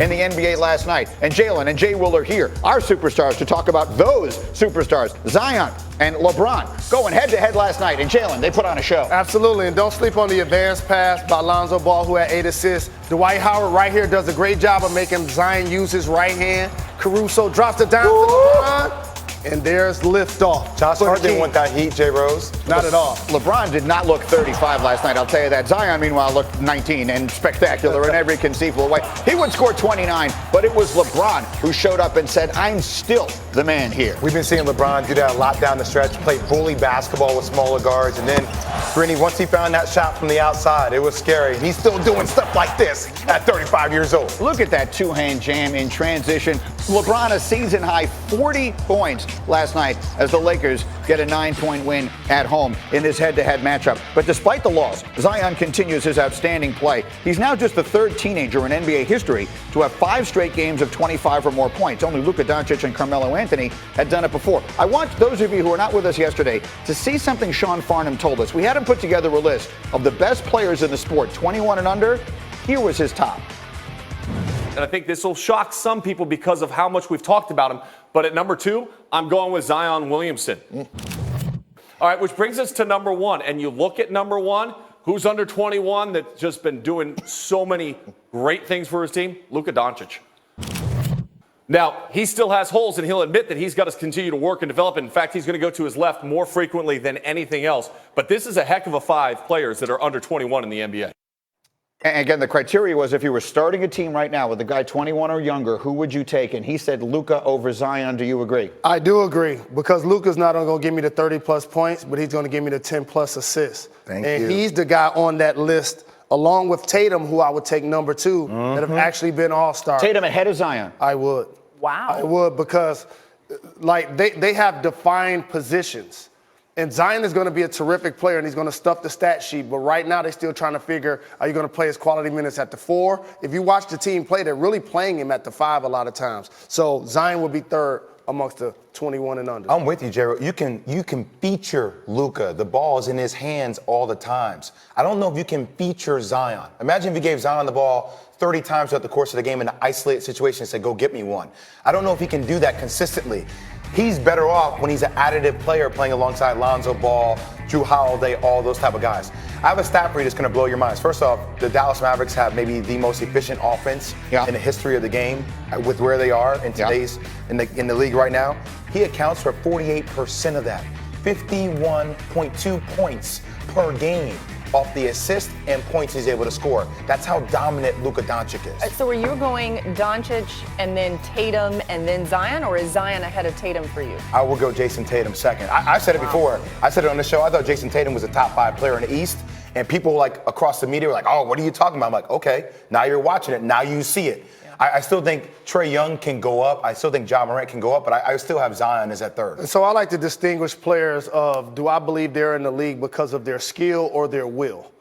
in the NBA last night. And Jalen and Jay Will are here, our superstars, to talk about those superstars, Zion and LeBron, going head-to-head last night. And Jalen, they put on a show. Absolutely, and don't sleep on the advanced pass by Lonzo Ball, who had 8 assists. Dwight Howard right here does a great job of making Zion use his right hand. Caruso drops it down to LeBron. And there's liftoff. Josh Hart didn't want that heat, Jay Rose. Not at all. LeBron did not look 35 last night, I'll tell you that. Zion, meanwhile, looked 19 and spectacular in every conceivable way. He would score 29, but it was LeBron who showed up and said, I'm still the man here. We've been seeing LeBron do that a lot down the stretch, play bully basketball with smaller guards, and then, Brittany, once he found that shot from the outside, it was scary. And he's still doing stuff like this at 35 years old. Look at that two-hand jam in transition. LeBron, a season-high 40 points last night as the Lakers get a 9-point win at home in this head-to-head matchup. But despite the loss, Zion continues his outstanding play. He's now just the third teenager in NBA history to have 5 straight games of 25 or more points. Only Luka Doncic and Carmelo Anthony had done it before. I want those of you who were not with us yesterday to see something Sean Farnham told us. We had him put together a list of the best players in the sport, 21 and under. Here was his top. And I think this will shock some people because of how much we've talked about him. But at number 2, I'm going with Zion Williamson. All right, which brings us to number 1. And you look at number 1, who's under 21 that's just been doing so many great things for his team? Luka Doncic. Now, he still has holes, and he'll admit that he's got to continue to work and develop. In fact, he's going to go to his left more frequently than anything else. But this is a heck of a 5 players that are under 21 in the NBA. And again, the criteria was if you were starting a team right now with a guy 21 or younger, who would you take? And he said Luka over Zion. Do you agree? I do agree, because Luka's not only going to give me the 30-plus points, but he's going to give me the 10-plus assists. Thank you. And he's the guy on that list, along with Tatum, who I would take number 2, that have actually been all-stars. Tatum ahead of Zion. I would. Wow. I would, because like they have defined positions. And Zion is going to be a terrific player, and he's going to stuff the stat sheet. But right now, they're still trying to figure, are you going to play his quality minutes at the 4? If you watch the team play, they're really playing him at the 5 a lot of times. So Zion will be third amongst the 21 and under. I'm with you, Jared. You can feature Luka. The ball is in his hands all the times. I don't know if you can feature Zion. Imagine if you gave Zion the ball 30 times throughout the course of the game in an isolated situation and said, go get me one. I don't know if he can do that consistently. He's better off when he's an additive player playing alongside Lonzo Ball, Drew Holiday, all those type of guys. I have a stat for you that's going to blow your minds. First off, the Dallas Mavericks have maybe the most efficient offense in the history of the game with where they are in today's in the league right now. He accounts for 48% of that, 51.2 points per game off the assists and points he's able to score. That's how dominant Luka Doncic is. So are you going Doncic and then Tatum and then Zion, or is Zion ahead of Tatum for you? I will go Jason Tatum second. I said it before. I said it on the show. I thought Jason Tatum was a top 5 player in the East. And people like across the media were like, oh, what are you talking about? I'm like, okay, now you're watching it. Now you see it. I still think Trae Young can go up. I still think Ja Morant can go up, but I still have Zion as at third. And so I like to distinguish players of, do I believe they're in the league because of their skill or their will?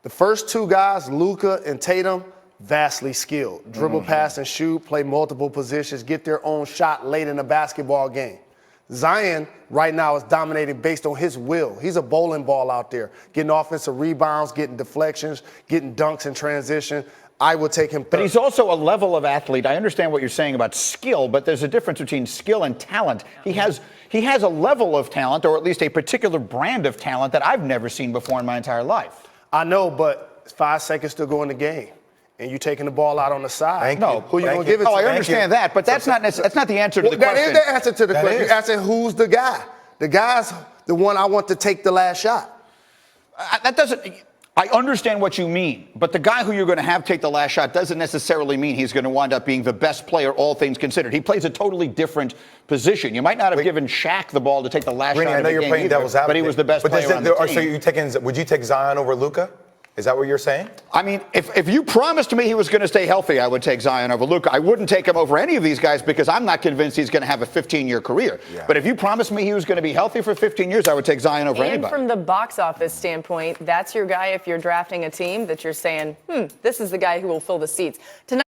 The first 2 guys, Luka and Tatum, vastly skilled. Dribble, pass, and shoot, play multiple positions, get their own shot late in a basketball game. Zion right now is dominating based on his will. He's a bowling ball out there, getting offensive rebounds, getting deflections, getting dunks in transition. I would take him third. But he's also a level of athlete. I understand what you're saying about skill, but there's a difference between skill and talent. He has a level of talent, or at least a particular brand of talent, that I've never seen before in my entire life. I know, but 5 seconds to go in the game, and you taking the ball out on the side. Who you going to give it to? Oh, I understand that, but that's not the answer to the question. That is the answer to the question. You're asking who's the guy. The guy's the one I want to take the last shot. That doesn't. I understand what you mean, but the guy who you're going to have take the last shot doesn't necessarily mean he's going to wind up being the best player, all things considered. He plays a totally different position. You might not have given Shaq the ball to take the last shot. I know you're playing devil's advocate, but he was the best player on the team. So would you take Zion over Luka? Is that what you're saying? I mean, if you promised me he was going to stay healthy, I would take Zion over Luka. I wouldn't take him over any of these guys because I'm not convinced he's going to have a 15-year career. Yeah. But if you promised me he was going to be healthy for 15 years, I would take Zion over anybody. And from the box office standpoint, that's your guy if you're drafting a team that you're saying, this is the guy who will fill the seats. Tonight